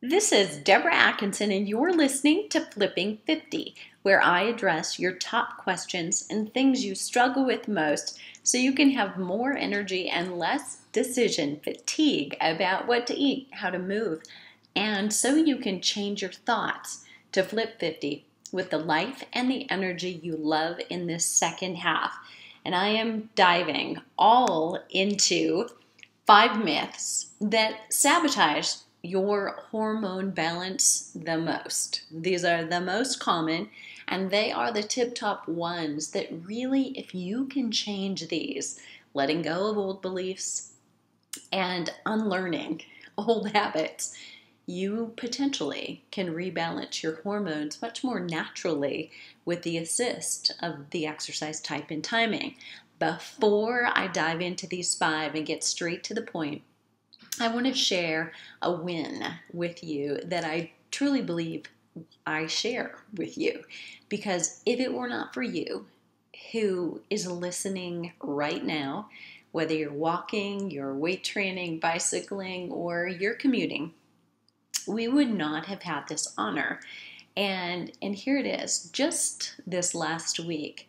This is Deborah Atkinson, and you're listening to Flipping 50, where I address your top questions and things you struggle with most so you can have more energy and less decision fatigue about what to eat, how to move, and so you can change your thoughts to flip 50 with the life and the energy you love in this second half. And I am diving all into 5 myths that sabotage your hormone balance the most. These are the most common, and they are the tip top ones that really, if you can change these, letting go of old beliefs and unlearning old habits, you potentially can rebalance your hormones much more naturally with the assist of the exercise type and timing. Before I dive into these 5 and get straight to the point, I want to share a win with you that I truly believe I share with you. Because if it were not for you who is listening right now, whether you're walking, you're weight training, bicycling, or you're commuting, we would not have had this honor. And here it is. Just this last week,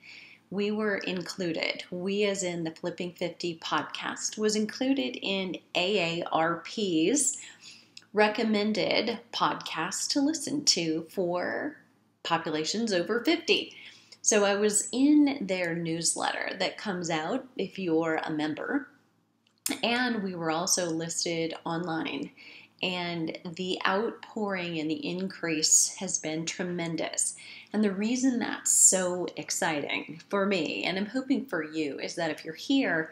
we were included, we as in the Flipping 50 podcast, was included in AARP's recommended podcast to listen to for populations over 50. So I was in their newsletter that comes out if you're a member, and we were also listed online. And the outpouring and the increase has been tremendous. And the reason that's so exciting for me, and I'm hoping for you, is that if you're here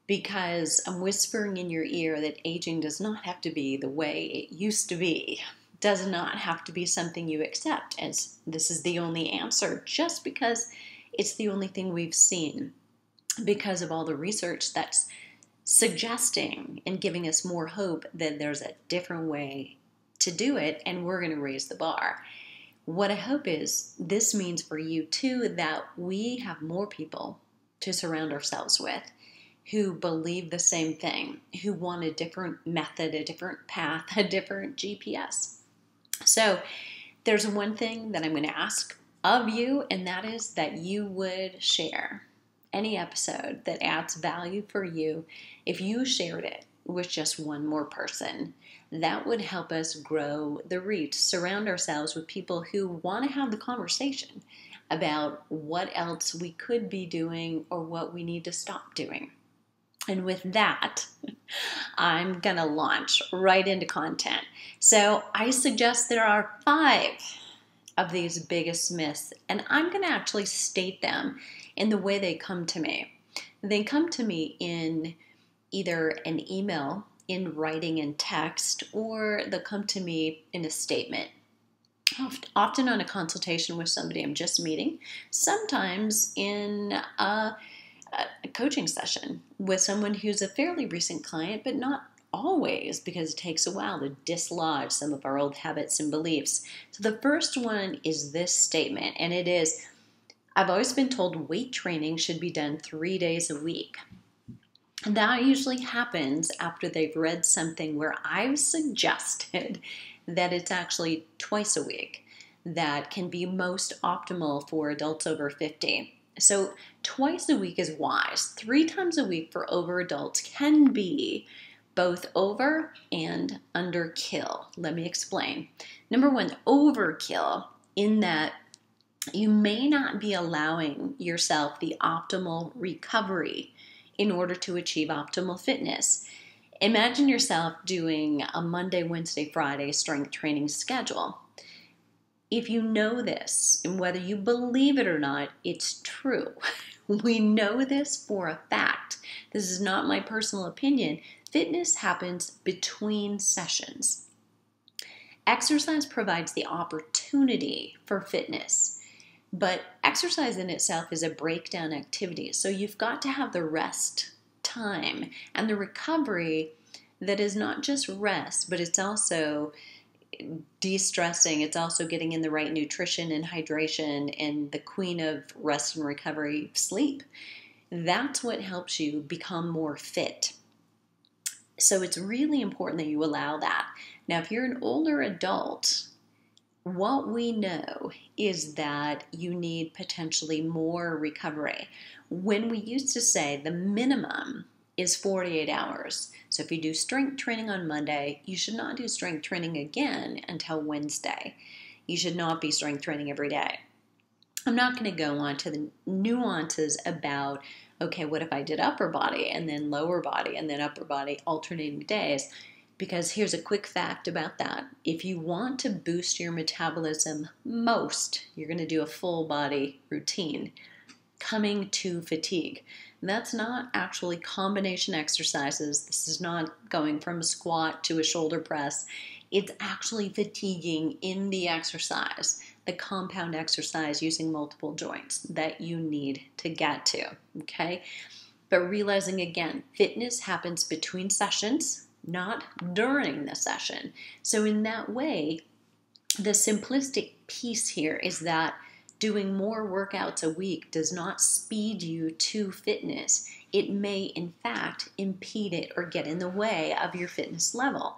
because I'm whispering in your ear that aging does not have to be the way it used to be, does not have to be something you accept as this is the only answer just because it's the only thing we've seen, because of all the research that's suggesting and giving us more hope that there's a different way to do it, and we're going to raise the bar. What I hope is this means for you too that we have more people to surround ourselves with who believe the same thing, who want a different method, a different path, a different GPS. So there's one thing that I'm going to ask of you, and that is that you would share any episode that adds value for you. If you shared it with just one more person, that would help us grow the reach, surround ourselves with people who want to have the conversation about what else we could be doing or what we need to stop doing. And with that, I'm going to launch right into content. So I suggest there are 5 of these biggest myths, and I'm going to actually state them in the way they come to me. They come to me in either an email, in writing and text, or they'll come to me in a statement. Often on a consultation with somebody I'm just meeting, sometimes in a coaching session with someone who's a fairly recent client, but not always, because it takes a while to dislodge some of our old habits and beliefs. So the first one is this statement, and it is, I've always been told weight training should be done 3 days a week. And that usually happens after they've read something where I've suggested that it's actually twice a week that can be most optimal for adults over 50. So twice a week is wise. 3 times a week for over adults can be both over and underkill. Let me explain. Number 1, overkill, in that you may not be allowing yourself the optimal recovery in order to achieve optimal fitness. Imagine yourself doing a Monday, Wednesday, Friday strength training schedule. If you know this, and whether you believe it or not, it's true. We know this for a fact. This is not my personal opinion. Fitness happens between sessions. Exercise provides the opportunity for fitness, but exercise in itself is a breakdown activity. So you've got to have the rest time and the recovery that is not just rest, but it's also de-stressing. It's also getting in the right nutrition and hydration, and the queen of rest and recovery, sleep. That's what helps you become more fit. So it's really important that you allow that. Now, if you're an older adult, what we know is that you need potentially more recovery. When we used to say the minimum is 48 hours. So if you do strength training on Monday, you should not do strength training again until Wednesday. You should not be strength training every day. I'm not going to go on to the nuances about, okay, what if I did upper body and then lower body and then upper body alternating days? Because here's a quick fact about that. If you want to boost your metabolism most, you're going to do a full body routine coming to fatigue. And that's not actually combination exercises. This is not going from a squat to a shoulder press. It's actually fatiguing in the exercise, the compound exercise using multiple joints that you need to get to, okay? But realizing again, fitness happens between sessions, not during the session. So in that way, the simplistic piece here is that doing more workouts a week does not speed you to fitness. It may, in fact, impede it or get in the way of your fitness level.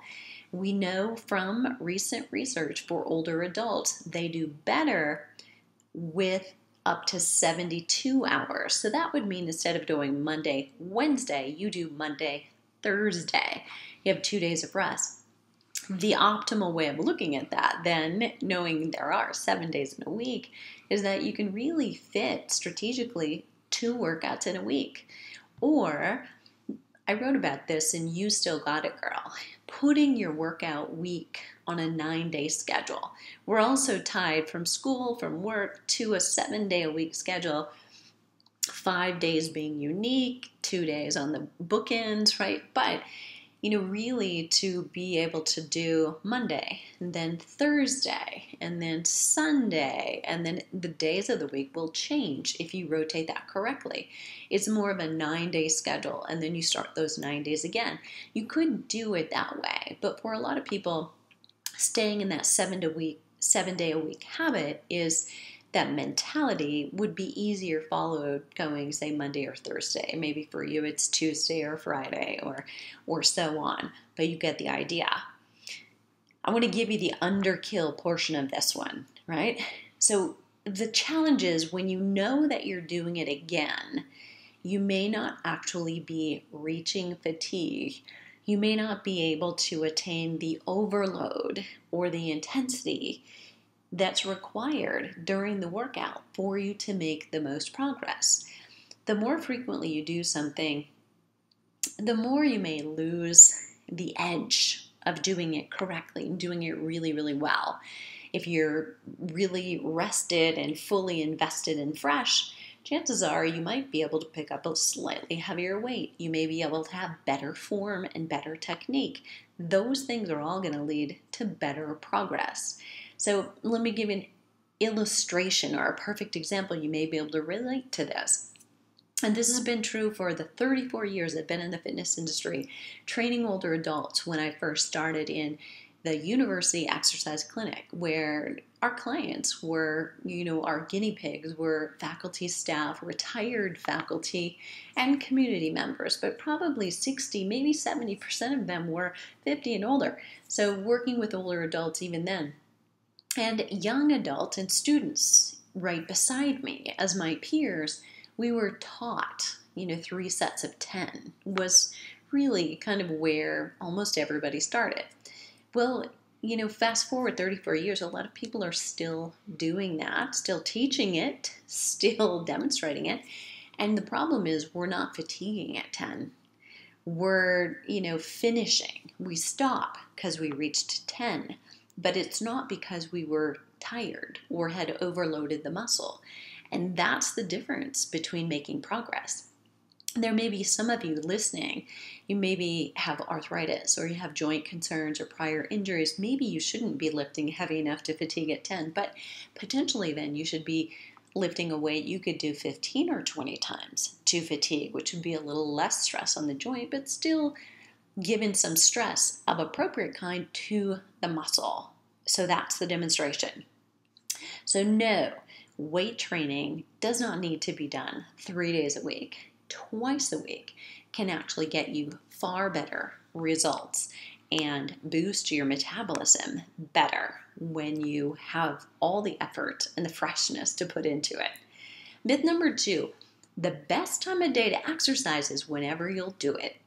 We know from recent research for older adults, they do better with up to 72 hours. So that would mean instead of doing Monday, Wednesday, you do Monday, Thursday. You have 2 days of rest. The optimal way of looking at that, then, knowing there are 7 days in a week, is that you can really fit strategically 2 workouts in a week. Or, I wrote about this in You Still Got It, Girl, putting your workout week on a 9-day schedule. We're also tied from school, from work, to a 7-day-a-week schedule, 5 days being unique, 2 days on the bookends, right? But really to be able to do Monday, and then Thursday, and then Sunday, and then the days of the week will change if you rotate that correctly. It's more of a 9-day schedule, and then you start those 9 days again. You could do it that way, but for a lot of people, staying in that 7-day-a-week habit is that mentality would be easier followed going, say, Monday or Thursday. Maybe for you it's Tuesday or Friday or so on, but you get the idea. I want to give you the underkill portion of this one, right? So the challenge is when you know that you're doing it again, you may not actually be reaching fatigue. You may not be able to attain the overload or the intensity that's required during the workout for you to make the most progress. The more frequently you do something, the more you may lose the edge of doing it correctly and doing it really, really well. If you're really rested and fully invested and fresh, chances are you might be able to pick up a slightly heavier weight. You may be able to have better form and better technique. Those things are all going to lead to better progress. So let me give you an illustration or a perfect example. You may be able to relate to this. And this has been true for the 34 years I've been in the fitness industry, training older adults when I first started in the university exercise clinic, where our clients were, our guinea pigs were faculty, staff, retired faculty, and community members, but probably 60, maybe 70% of them were 50 and older. So working with older adults even then. And young adults and students right beside me as my peers, we were taught, 3 sets of 10 was really kind of where almost everybody started. Well, fast forward 34 years, a lot of people are still doing that, still teaching it, still demonstrating it. And the problem is we're not fatiguing at 10. We're, finishing. We stop because we reached 10. But it's not because we were tired or had overloaded the muscle. And that's the difference between making progress. There may be some of you listening, you maybe have arthritis or you have joint concerns or prior injuries. Maybe you shouldn't be lifting heavy enough to fatigue at 10, but potentially then you should be lifting a weight you could do 15 or 20 times to fatigue, which would be a little less stress on the joint, but still given some stress of appropriate kind to the muscle. So that's the demonstration. So no, weight training does not need to be done 3 days a week. Twice a week can actually get you far better results and boost your metabolism better when you have all the effort and the freshness to put into it. Myth number 2, the best time of day to exercise is whenever you'll do it.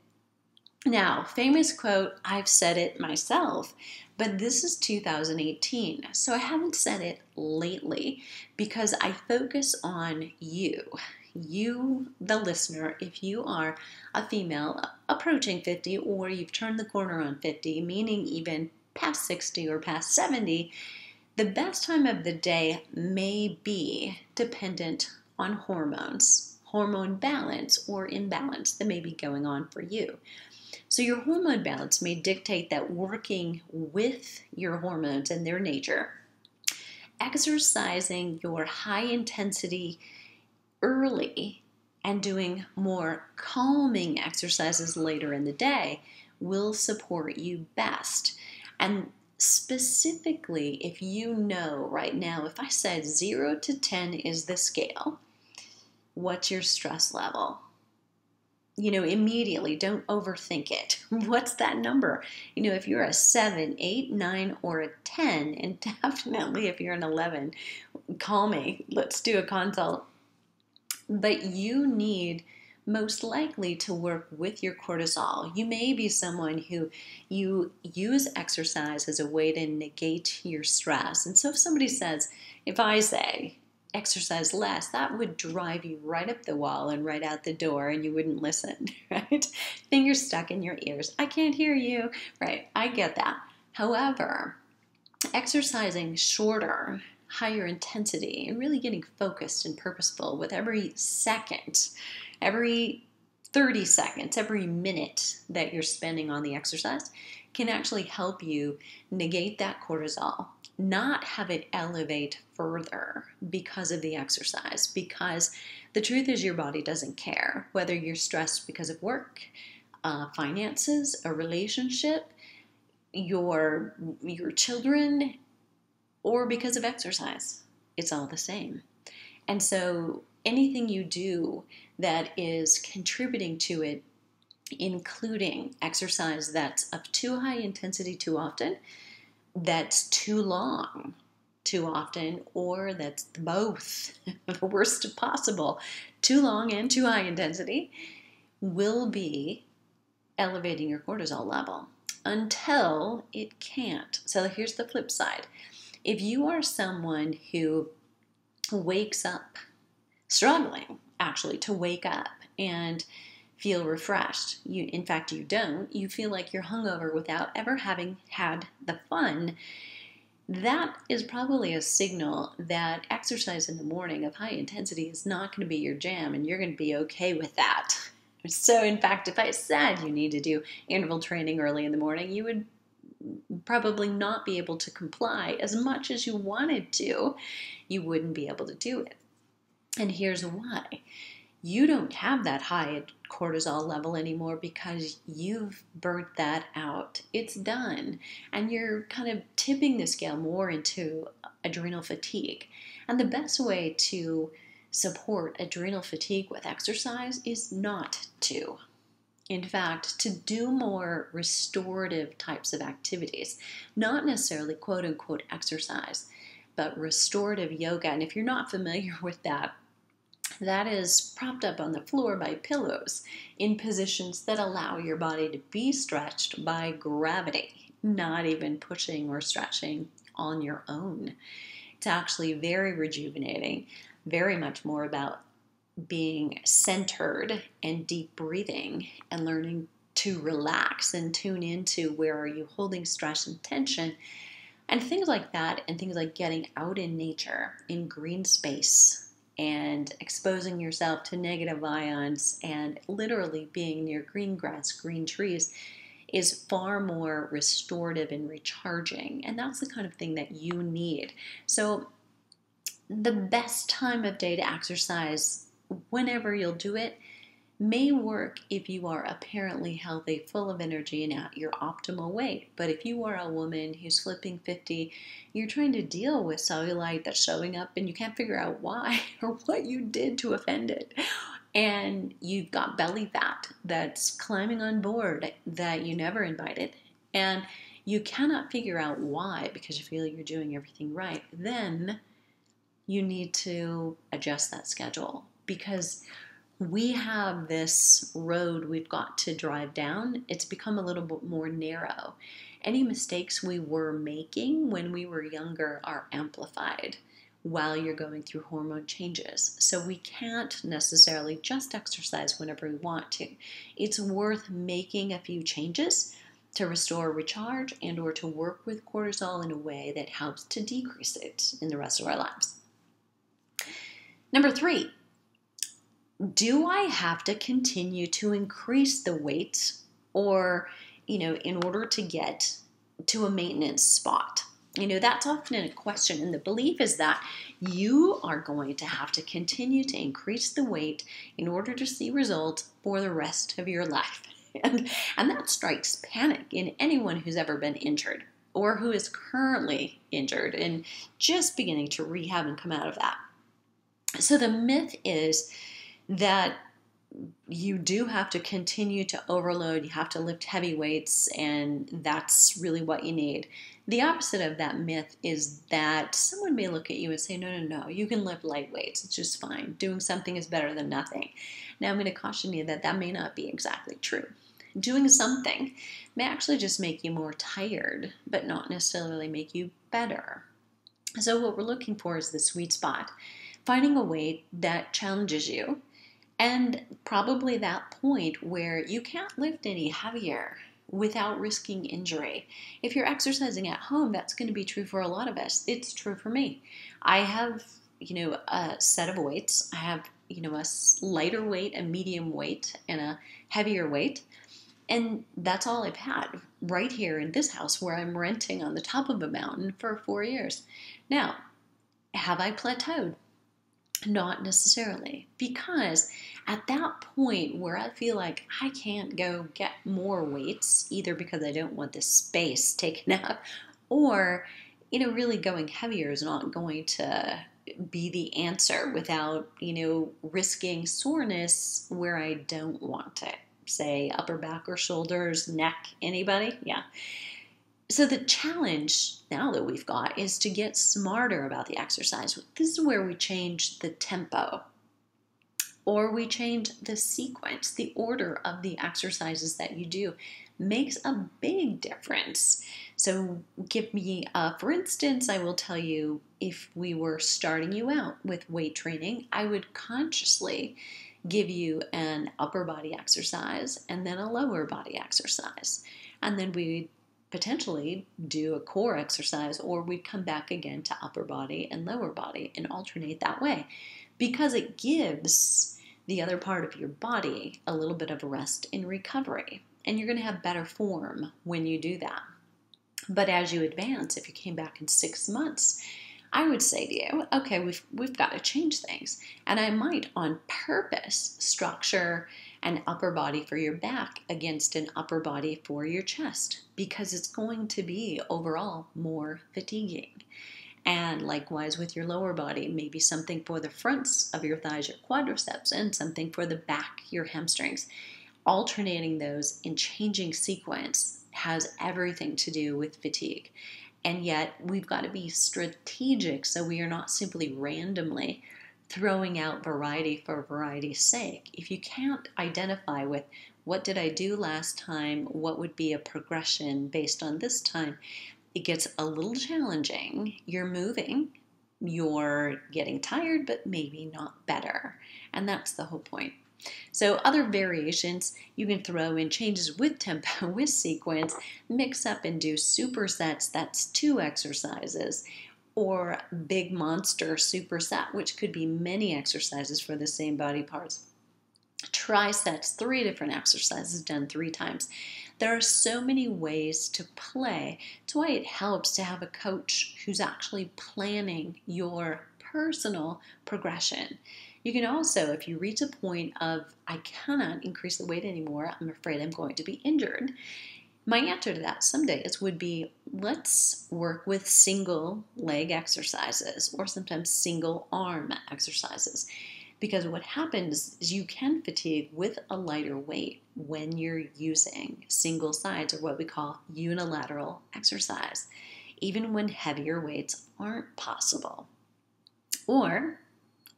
Now, famous quote, I've said it myself, but this is 2018, so I haven't said it lately because I focus on you, the listener. If you are a female approaching 50 or you've turned the corner on 50, meaning even past 60 or past 70, the best time of the day may be dependent on hormones, hormone balance or imbalance that may be going on for you. So your hormone balance may dictate that working with your hormones and their nature, exercising your high intensity early and doing more calming exercises later in the day will support you best. And specifically, if you know right now, if I said 0 to 10 is the scale, what's your stress level? Immediately, don't overthink it. What's that number? If you're a 7, 8, 9, or a 10, and definitely if you're an 11, call me. Let's do a consult. But you need most likely to work with your cortisol. You may be someone who you use exercise as a way to negate your stress. And so if I say, exercise less, that would drive you right up the wall and right out the door, and you wouldn't listen, right? Fingers stuck in your ears. I can't hear you, right? I get that. However, exercising shorter, higher intensity, and really getting focused and purposeful with every second, every 30 seconds, every minute that you're spending on the exercise can actually help you negate that cortisol, not have it elevate further because of the exercise. Because the truth is your body doesn't care whether you're stressed because of work, finances, a relationship, your children, or because of exercise. It's all the same. And so anything you do that is contributing to it, including exercise that's of too high intensity too often, that's too long too often, or that's both, the worst possible, too long and too high intensity, will be elevating your cortisol level until it can't. So here's the flip side. If you are someone who wakes up struggling, actually, to wake up and feel refreshed, in fact, you don't, you feel like you're hungover without ever having had the fun, that is probably a signal that exercise in the morning of high intensity is not going to be your jam, and you're going to be okay with that. So, in fact, if I said you need to do interval training early in the morning, you would probably not be able to comply as much as you wanted to. You wouldn't be able to do it. And here's why. You don't have that high cortisol level anymore because you've burnt that out. It's done. And you're kind of tipping the scale more into adrenal fatigue. And the best way to support adrenal fatigue with exercise is not to. In fact, to do more restorative types of activities, not necessarily quote unquote exercise, but restorative yoga. And if you're not familiar with that, that is propped up on the floor by pillows in positions that allow your body to be stretched by gravity, not even pushing or stretching on your own. It's actually very rejuvenating, very much more about being centered and deep breathing and learning to relax and tune into where are you holding stress and tension and things like that, and things like getting out in nature, in green space, and exposing yourself to negative ions and literally being near green grass, green trees is far more restorative and recharging. And that's the kind of thing that you need. So the best time of day to exercise, whenever you'll do it, may work if you are apparently healthy, full of energy, and at your optimal weight. But if you are a woman who's flipping 50, you're trying to deal with cellulite that's showing up and you can't figure out why or what you did to offend it, and you've got belly fat that's climbing on board that you never invited, and you cannot figure out why because you feel you're doing everything right, then you need to adjust that schedule, because we have this road we've got to drive down. It's become a little bit more narrow. Any mistakes we were making when we were younger are amplified while you're going through hormone changes. So we can't necessarily just exercise whenever we want to. It's worth making a few changes to restore recharge and or to work with cortisol in a way that helps to decrease it in the rest of our lives. Number 3, do I have to continue to increase the weight or, in order to get to a maintenance spot? That's often a question, and the belief is that you are going to have to continue to increase the weight in order to see results for the rest of your life. And that strikes panic in anyone who's ever been injured or who is currently injured and just beginning to rehab and come out of that. So the myth is that you do have to continue to overload, you have to lift heavy weights, and that's really what you need. The opposite of that myth is that someone may look at you and say, no, you can lift light weights, it's just fine. Doing something is better than nothing. Now I'm going to caution you that that may not be exactly true. Doing something may actually just make you more tired, but not necessarily make you better. So what we're looking for is the sweet spot, finding a weight that challenges you, and probably that point where you can't lift any heavier without risking injury. If you're exercising at home, that's going to be true for a lot of us. It's true for me. I have, a set of weights. I have, a lighter weight, a medium weight, and a heavier weight. And that's all I've had right here in this house where I'm renting on the top of a mountain for 4 years. Now, have I plateaued? Not necessarily, because at that point where I feel like I can't go get more weights, either because I don't want the space taken up, or, really going heavier is not going to be the answer without, risking soreness where I don't want it. Say upper back or shoulders, neck, anybody? Yeah. So the challenge now that we've got is to get smarter about the exercise. This is where we change the tempo, or we change the sequence. The order of the exercises that you do makes a big difference. So give me, for instance, I will tell you, if we were starting you out with weight training, I would consciously give you an upper body exercise and then a lower body exercise. And then we potentially do a core exercise, or we'd come back again to upper body and lower body and alternate that way, because it gives the other part of your body a little bit of a rest in recovery, and you're going to have better form when you do that. But as you advance, if you came back in 6 months, I would say to you, okay, we've got to change things, and I might on purpose structure an upper body for your back against an upper body for your chest, because it's going to be overall more fatiguing. And likewise with your lower body, maybe something for the fronts of your thighs, your quadriceps, and something for the back, your hamstrings. Alternating those in changing sequence has everything to do with fatigue. And yet we've got to be strategic, so we are not simply randomly throwing out variety for variety's sake. If you can't identify with what did I do last time, what would be a progression based on this time, it gets a little challenging. You're moving, you're getting tired, but maybe not better. And that's the whole point. So other variations, you can throw in changes with tempo, with sequence, mix up and do supersets, that's 2 exercises, or big monster superset, which could be many exercises for the same body parts. Trisets, 3 different exercises done 3 times. There are so many ways to play. It's why it helps to have a coach who's actually planning your personal progression. You can also, if you reach a point of, I cannot increase the weight anymore, I'm afraid I'm going to be injured, my answer to that some days would be, let's work with single leg exercises, or sometimes single arm exercises. Because what happens is you can fatigue with a lighter weight when you're using single sides, or what we call unilateral exercise, even when heavier weights aren't possible or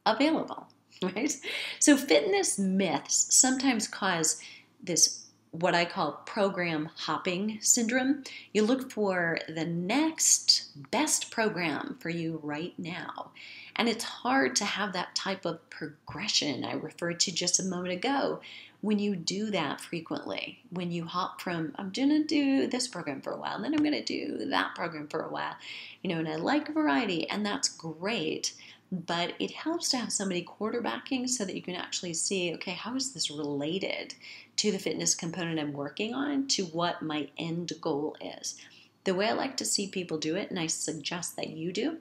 available, right? So fitness myths sometimes cause this, what I call program hopping syndrome. You look for the next best program for you right now. And it's hard to have that type of progression I referred to just a moment ago when you do that frequently. When you hop from, I'm going to do this program for a while, and then I'm going to do that program for a while. And I like variety, and that's great. But it helps to have somebody quarterbacking so that you can actually see, okay, how is this related to the fitness component I'm working on, to what my end goal is? The way I like to see people do it, and I suggest that you do,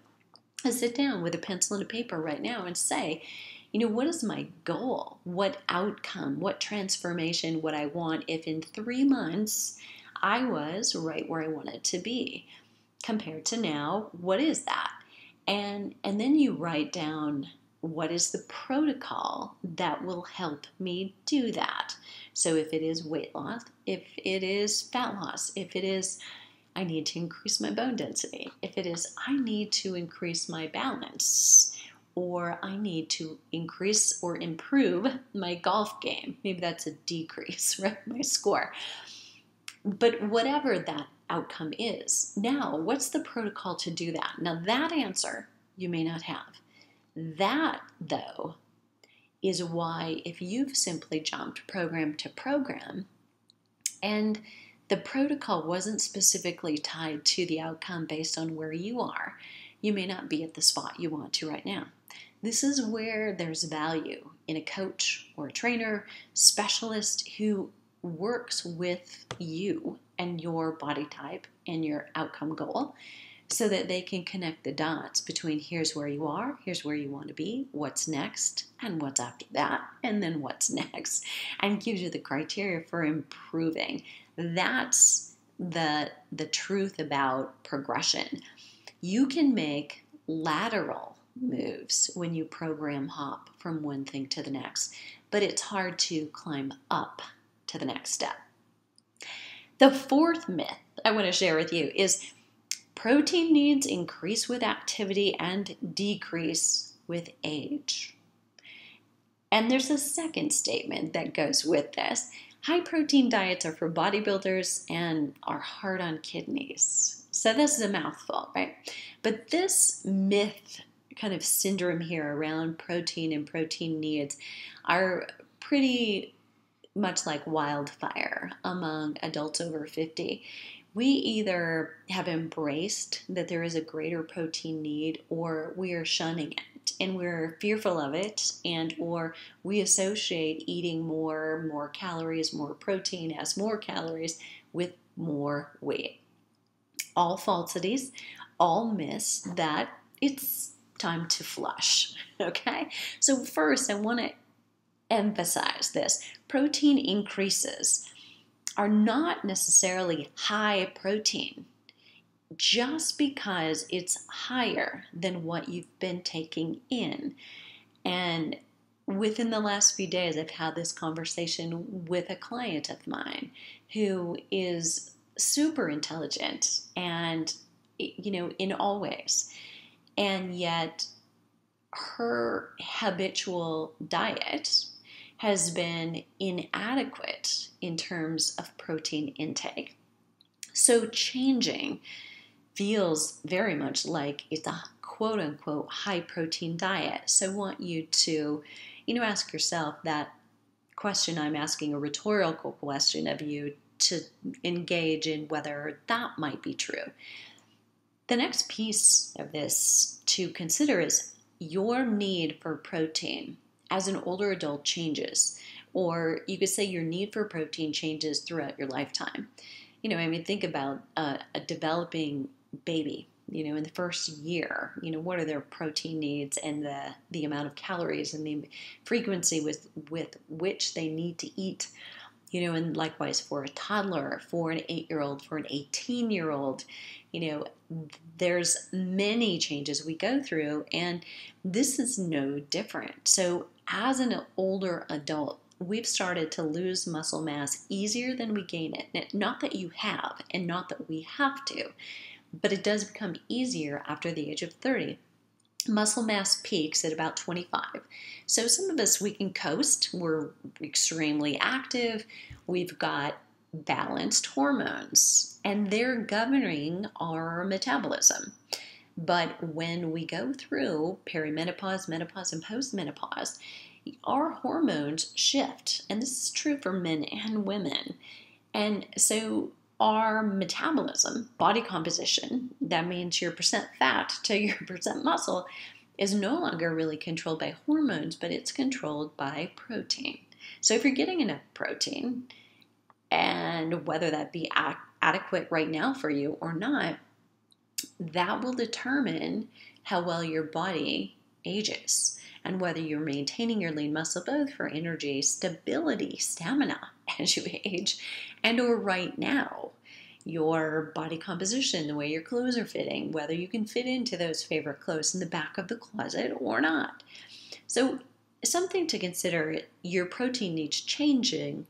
is sit down with a pencil and a paper right now and say, what is my goal? What outcome, what transformation would I want if in 3 months I was right where I wanted to be? Compared to now, what is that? And then you write down, what is the protocol that will help me do that? So if it is weight loss, if it is fat loss, if it is I need to increase my bone density, if it is I need to increase my balance, or I need to increase or improve my golf game. Maybe that's a decrease, right? My score. But whatever that outcome is, now what's the protocol to do that? Now that answer you may not have. That, though, is why if you've simply jumped program to program and the protocol wasn't specifically tied to the outcome based on where you are, you may not be at the spot you want to right now. This is where there's value in a coach or a trainer, specialist who works with you and your body type and your outcome goal so that they can connect the dots between here's where you are, here's where you want to be, what's next, and what's after that, and then what's next, and gives you the criteria for improving. That's the truth about progression. You can make lateral moves when you program hop from one thing to the next, but it's hard to climb up to the next step. The fourth myth I want to share with you is protein needs increase with activity and decrease with age. And there's a second statement that goes with this. High protein diets are for bodybuilders and are hard on kidneys. So this is a mouthful, right? But this myth kind of syndrome here around protein and protein needs are pretty much like wildfire among adults over 50. We either have embraced that there is a greater protein need, or we are shunning it and we're fearful of it, and or we associate eating more calories, more protein as more calories with more weight. All falsities, all myths that it's time to flush, okay? So first, I want to emphasize this. Protein increases are not necessarily high protein just because it's higher than what you've been taking in. And within the last few days, I've had this conversation with a client of mine who is super intelligent and, in all ways. And yet her habitual diet has been inadequate in terms of protein intake. So changing feels very much like it's a quote-unquote high protein diet. So I want you to, ask yourself that question I'm asking, a rhetorical question of you, to engage in whether that might be true. The next piece of this to consider is your need for protein as an older adult changes, or you could say your need for protein changes throughout your lifetime. Think about a developing baby, in the first year, what are their protein needs and the amount of calories and the frequency with which they need to eat, and likewise for a toddler, for an 8-year-old, for an 18-year-old, there's many changes we go through, and this is no different. So as an older adult, we've started to lose muscle mass easier than we gain it. Not that you have, and not that we have to, but it does become easier after the age of 30. Muscle mass peaks at about 25. So some of us, we can coast. We're extremely active. We've got balanced hormones, and they're governing our metabolism. But when we go through perimenopause, menopause, and postmenopause, our hormones shift. And this is true for men and women. And so our metabolism, body composition, that means your percent fat to your percent muscle, is no longer really controlled by hormones, but it's controlled by protein. So if you're getting enough protein, and whether that be adequate right now for you or not, that will determine how well your body ages and whether you're maintaining your lean muscle both for energy, stability, stamina as you age, and or right now, your body composition, the way your clothes are fitting, whether you can fit into those favorite clothes in the back of the closet or not. So something to consider, your protein needs changing,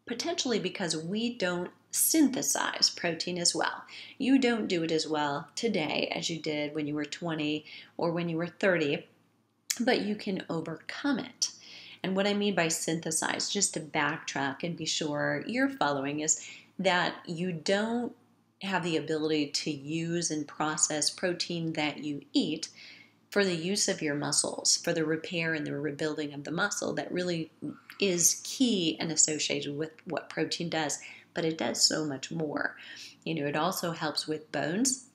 potentially because we don't synthesize protein as well. You don't do it as well today as you did when you were 20 or when you were 30, but you can overcome it. And what I mean by synthesize, just to backtrack and be sure you're following, is that you don't have the ability to use and process protein that you eat for the use of your muscles, for the repair and the rebuilding of the muscle. That really is key and associated with what protein does, but it does so much more. It also helps with bones,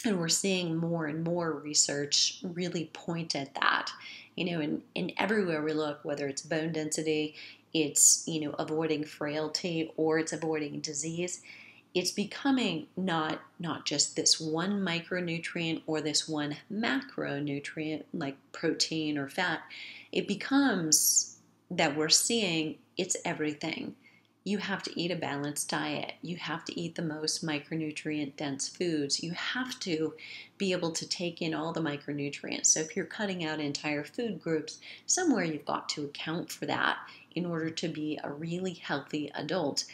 and we're seeing more and more research really point at that. And everywhere we look, whether it's bone density, it's, avoiding frailty, or it's avoiding disease, it's becoming not just this one micronutrient or this one macronutrient like protein or fat. It becomes that we're seeing it's everything. You have to eat a balanced diet. You have to eat the most micronutrient dense foods. You have to be able to take in all the micronutrients. So if you're cutting out entire food groups, somewhere you've got to account for that in order to be a really healthy adult.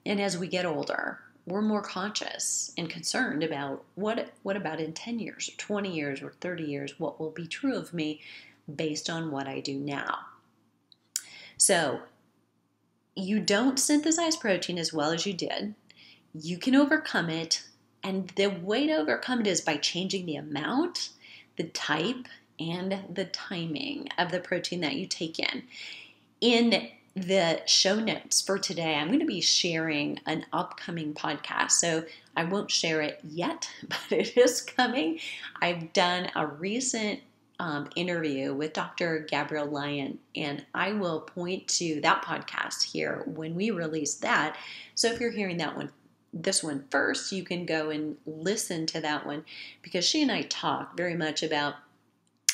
And as we get older, we're more conscious and concerned about what about in 10 years or 20 years or 30 years, what will be true of me based on what I do now. So you don't synthesize protein as well as you did. You can overcome it, and the way to overcome it is by changing the amount, the type, and the timing of the protein that you take in. In the show notes for today, I'm going to be sharing an upcoming podcast. So I won't share it yet, but it is coming. I've done a recent interview with Dr. Gabrielle Lyon, and I will point to that podcast here when we release that. So if you're hearing this one first, you can go and listen to that one, because she and I talk very much about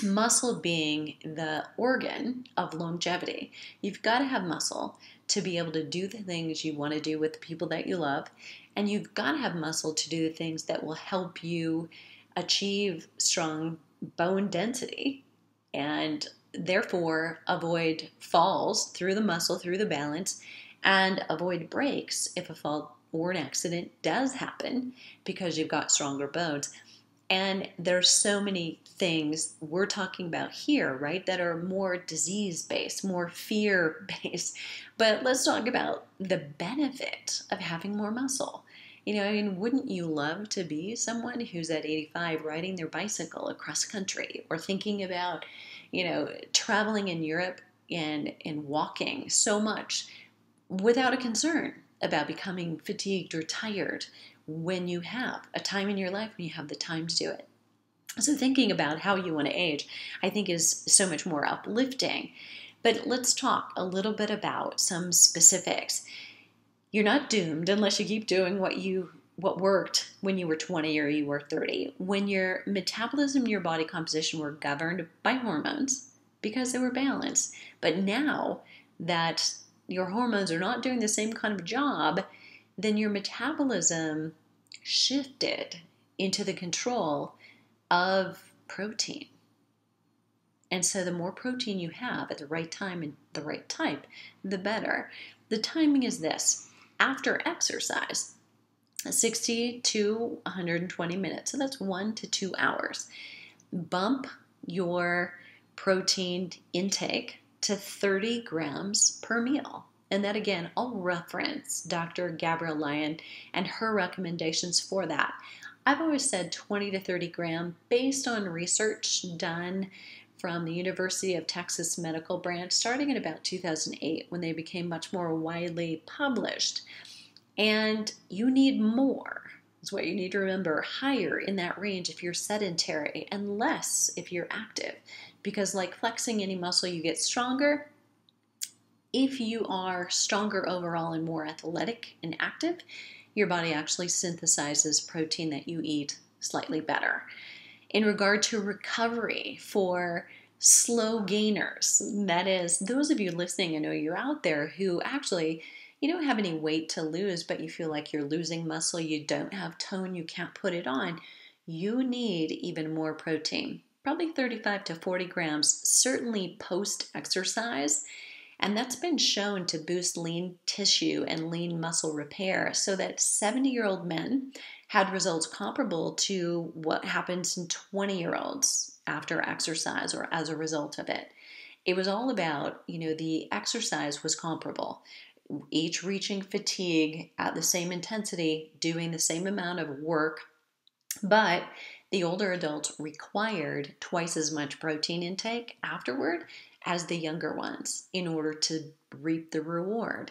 muscle being the organ of longevity. You've got to have muscle to be able to do the things you want to do with the people that you love, and you've got to have muscle to do the things that will help you achieve strong bone density and therefore avoid falls through the muscle, through the balance, and avoid breaks if a fall or an accident does happen, because you've got stronger bones. And there's so many things we're talking about here, right, that are more disease-based, more fear-based. But let's talk about the benefit of having more muscle. Wouldn't you love to be someone who's at 85 riding their bicycle across country, or thinking about, traveling in Europe and walking so much without a concern about becoming fatigued or tired when you have a time in your life when you have the time to do it? So thinking about how you want to age, I think, is so much more uplifting. But let's talk a little bit about some specifics. You're not doomed unless you keep doing what worked when you were 20 or you were 30. When your metabolism, your body composition were governed by hormones because they were balanced. But now that your hormones are not doing the same kind of job, then your metabolism shifted into the control of protein. And so the more protein you have at the right time and the right type, the better. The timing is this: after exercise, 60 to 120 minutes, so that's 1 to 2 hours, bump your protein intake to 30 grams per meal. And that, again, I'll reference Dr. Gabrielle Lyon and her recommendations for that. I've always said 20 to 30 grams based on research done from the University of Texas Medical Branch starting in about 2008, when they became much more widely published. And you need more, is what you need to remember, higher in that range if you're sedentary and less if you're active. Because like flexing any muscle, you get stronger. If you are stronger overall and more athletic and active, your body actually synthesizes protein that you eat slightly better. In regard to recovery for slow gainers, that is, those of you listening, I know you're out there who actually, you don't have any weight to lose, but you feel like you're losing muscle, you don't have tone, you can't put it on, you need even more protein. Probably 35 to 40 grams, certainly post-exercise. And that's been shown to boost lean tissue and lean muscle repair, so that 70-year-old men had results comparable to what happens in 20-year-olds after exercise or as a result of it. It was all about, the exercise was comparable, each reaching fatigue at the same intensity, doing the same amount of work, but the older adults required twice as much protein intake afterward as the younger ones in order to reap the reward.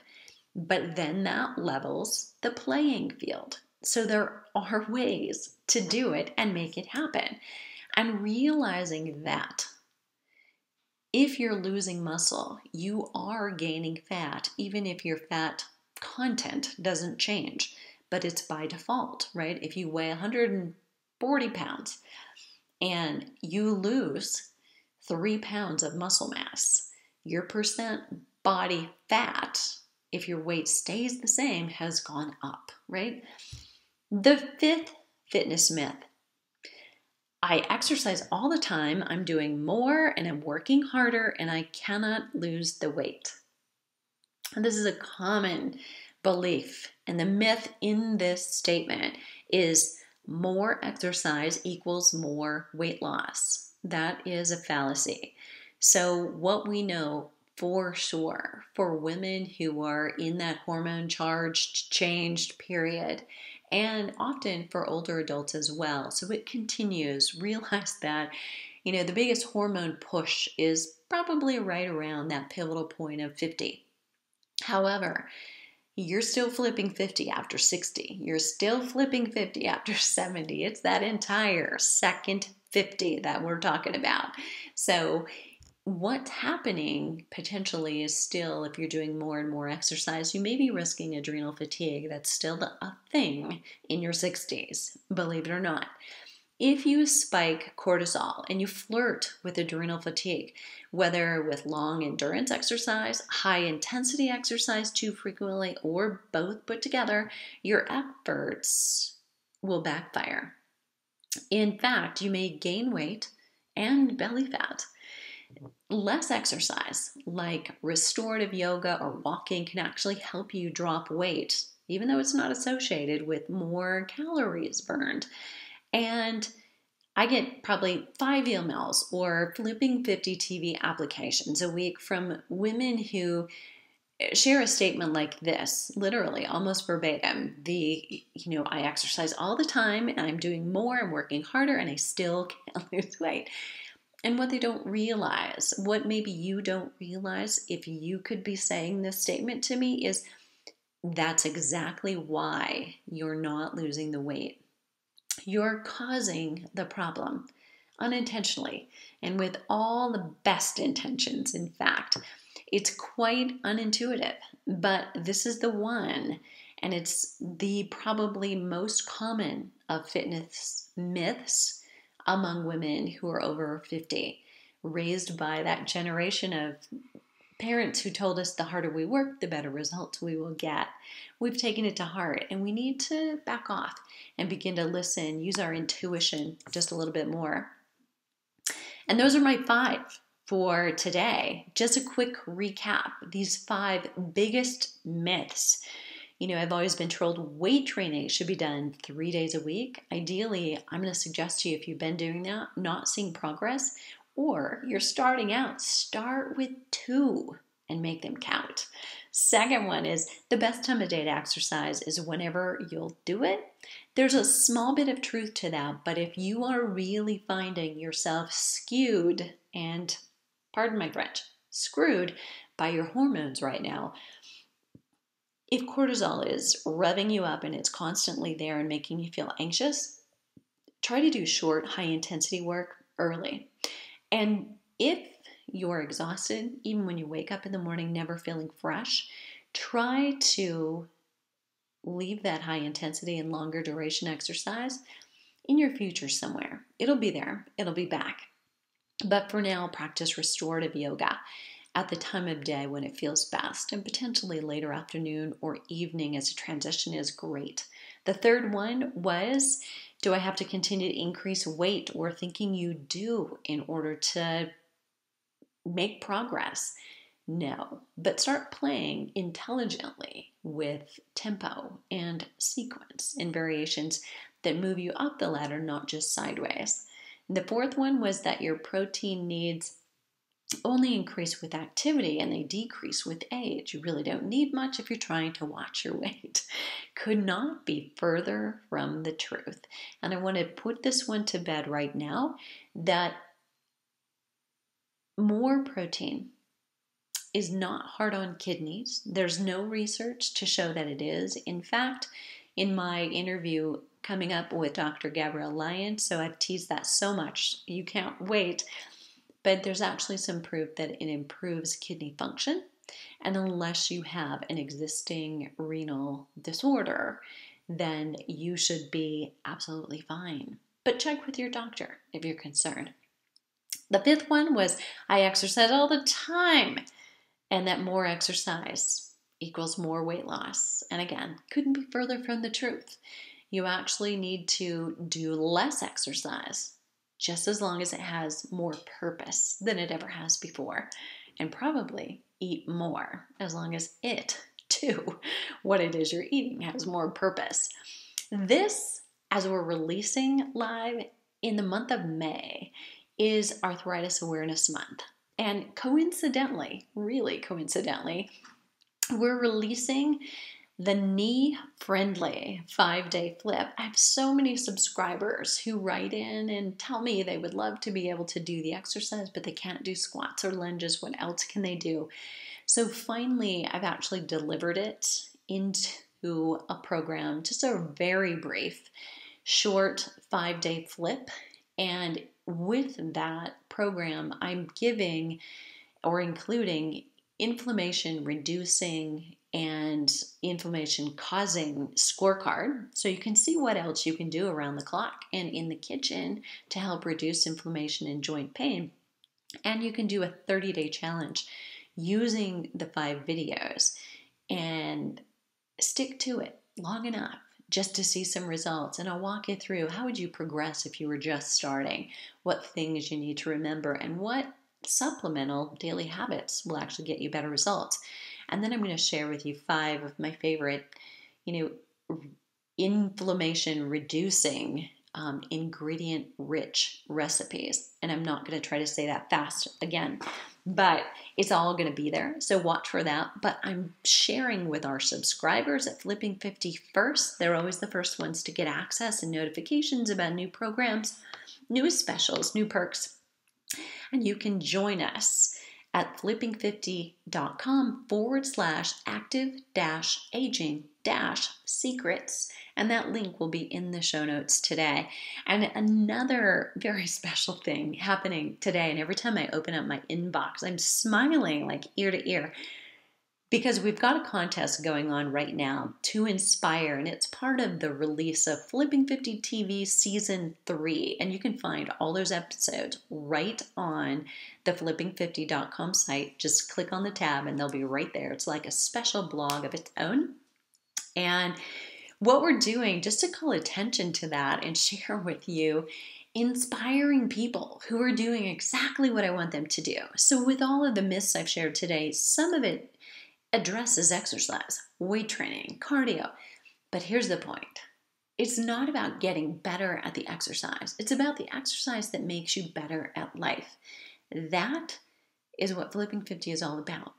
But then that levels the playing field. So there are ways to do it and make it happen. And realizing that if you're losing muscle, you are gaining fat, even if your fat content doesn't change, but it's by default, right? If you weigh 140 pounds and you lose 3 pounds of muscle mass, your percent body fat, if your weight stays the same, has gone up, right? The fifth fitness myth: I exercise all the time, I'm doing more and I'm working harder and I cannot lose the weight. And this is a common belief, and the myth in this statement is more exercise equals more weight loss. That is a fallacy. So what we know for sure for women who are in that hormone charged, changed period, and often for older adults as well, so it continues, realize that, the biggest hormone push is probably right around that pivotal point of 50. However, you're still flipping 50 after 60. You're still flipping 50 after 70. It's that entire second 50 that we're talking about. So what's happening potentially is still, if you're doing more and more exercise, you may be risking adrenal fatigue. That's still a thing in your 60s, believe it or not. If you spike cortisol and you flirt with adrenal fatigue, whether with long endurance exercise, high intensity exercise too frequently, or both put together, your efforts will backfire. In fact, you may gain weight and belly fat. Less exercise, like restorative yoga or walking, can actually help you drop weight, even though it's not associated with more calories burned. And I get probably 5 emails or flipping 50 TV applications a week from women who share a statement like this, literally almost verbatim. I exercise all the time and I'm doing more, I'm working harder, and I still can't lose weight. And what they don't realize, what maybe you don't realize if you could be saying this statement to me, is that's exactly why you're not losing the weight. You're causing the problem unintentionally and with all the best intentions, in fact. It's quite unintuitive, but this is the one, and it's the probably most common of fitness myths among women who are over 50, raised by that generation of parents who told us the harder we work, the better results we will get. We've taken it to heart, and we need to back off and begin to listen, use our intuition just a little bit more. And those are my 5 for today. Just a quick recap. These 5 biggest myths. I've always been told weight training should be done 3 days a week. Ideally, I'm going to suggest to you, if you've been doing that, not seeing progress, or you're starting out, start with 2 and make them count. Second one is the best time of day to exercise is whenever you'll do it. There's a small bit of truth to that, but if you are really finding yourself skewed and, pardon my French, screwed by your hormones right now, if cortisol is revving you up and it's constantly there and making you feel anxious, try to do short, high-intensity work early. And if you're exhausted, even when you wake up in the morning never feeling fresh, try to leave that high-intensity and longer duration exercise in your future somewhere. It'll be there. It'll be back. But for now, practice restorative yoga at the time of day when it feels best, and potentially later afternoon or evening as a transition is great. The third one was, do I have to continue to increase weight, or thinking you do in order to make progress? No, but start playing intelligently with tempo and sequence and variations that move you up the ladder, not just sideways. And the fourth one was that your protein needs only increase with activity and they decrease with age. You really don't need much if you're trying to watch your weight. Could not be further from the truth. And I want to put this one to bed right now, that more protein is not hard on kidneys. There's no research to show that it is. In fact, in my interview coming up with Dr. Gabrielle Lyon, so I've teased that so much, you can't wait. But there's actually some proof that it improves kidney function. And unless you have an existing renal disorder, then you should be absolutely fine. But check with your doctor if you're concerned. The fifth one was, I exercise all the time, and that more exercise equals more weight loss. And again, couldn't be further from the truth. You actually need to do less exercise, just as long as it has more purpose than it ever has before. And probably eat more, as long as it, too, what it is you're eating has more purpose. This, as we're releasing live in the month of May, is Arthritis Awareness Month. And coincidentally, really coincidentally, we're releasing the knee-friendly 5-day flip. I have so many subscribers who write in and tell me they would love to be able to do the exercise, but they can't do squats or lunges. What else can they do? So finally, I've actually delivered it into a program, just a very brief, short 5-day flip. And with that program, I'm giving or including inflammation reducing and inflammation causing scorecard, so you can see what else you can do around the clock and in the kitchen to help reduce inflammation and joint pain. And you can do a 30-day challenge using the 5 videos and stick to it long enough just to see some results. And I'll walk you through, how would you progress if you were just starting, what things you need to remember, and what supplemental daily habits will actually get you better results. And then I'm going to share with you 5 of my favorite, inflammation reducing, ingredient rich recipes. And I'm not going to try to say that fast again, but it's all going to be there. So watch for that. But I'm sharing with our subscribers at Flipping 50 first. They're always the first ones to get access and notifications about new programs, new specials, new perks. And you can join us at flipping50.com/active-aging-secrets. And that link will be in the show notes today. And another very special thing happening today, and every time I open up my inbox, I'm smiling like ear to ear. because we've got a contest going on right now to inspire, and it's part of the release of Flipping 50 TV Season 3. And you can find all those episodes right on the flipping50.com site. Just click on the tab and they'll be right there. It's like a special blog of its own. And what we're doing, just to call attention to that and share with you, inspiring people who are doing exactly what I want them to do. So with all of the myths I've shared today, some of it addresses exercise, weight training, cardio. But here's the point. It's not about getting better at the exercise. It's about the exercise that makes you better at life. That is what Flipping 50 is all about.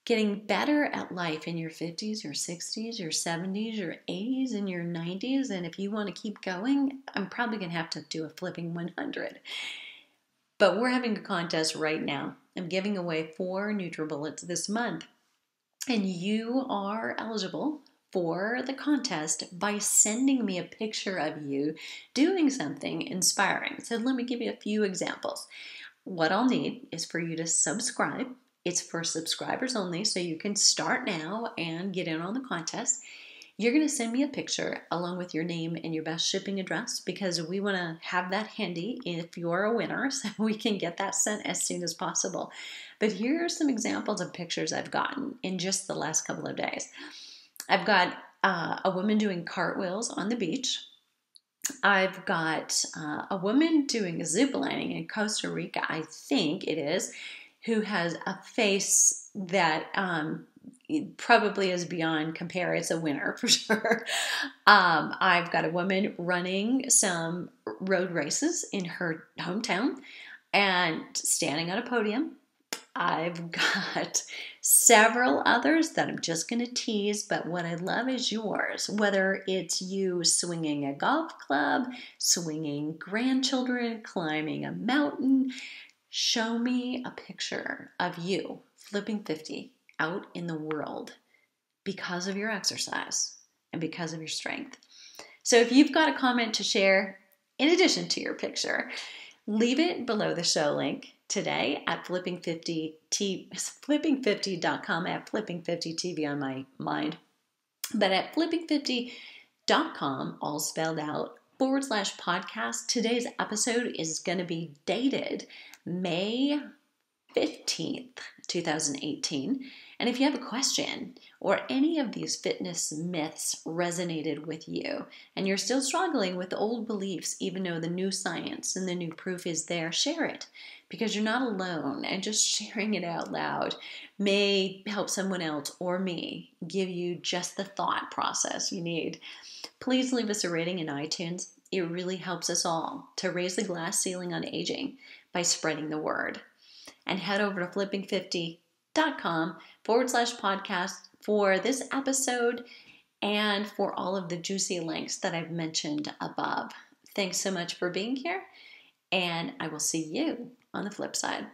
Getting better at life in your 50s, your 60s, your 70s, your 80s, and your 90s. And if you want to keep going, I'm probably going to have to do a Flipping 100. But we're having a contest right now. I'm giving away 4 NutriBullets this month. And you are eligible for the contest by sending me a picture of you doing something inspiring. So let me give you a few examples. What I'll need is for you to subscribe. It's for subscribers only, so you can start now and get in on the contest. You're going to send me a picture along with your name and your best shipping address, because we want to have that handy if you're a winner, so we can get that sent as soon as possible. But here are some examples of pictures I've gotten in just the last couple of days. I've got a woman doing cartwheels on the beach. I've got a woman doing zip lining in Costa Rica, I think it is, who has a face that probably is beyond compare. It's a winner for sure. I've got a woman running some road races in her hometown and standing on a podium. I've got several others that I'm just going to tease, but what I love is yours. Whether it's you swinging a golf club, swinging grandchildren, climbing a mountain, show me a picture of you flipping 50 out in the world because of your exercise and because of your strength. So if you've got a comment to share in addition to your picture, leave it below the show link today at flipping50.com. I have Flipping 50 TV on my mind. But at flipping50.com, all spelled out, /podcast. Today's episode is going to be dated May 15th, 2018. And if you have a question or any of these fitness myths resonated with you and you're still struggling with old beliefs, even though the new science and the new proof is there, share it, because you're not alone, and just sharing it out loud may help someone else or me give you just the thought process you need. Please leave us a rating in iTunes. It really helps us all to raise the glass ceiling on aging by spreading the word. And head over to flipping50.com /podcast for this episode and for all of the juicy links that I've mentioned above. Thanks so much for being here, and I will see you on the flip side.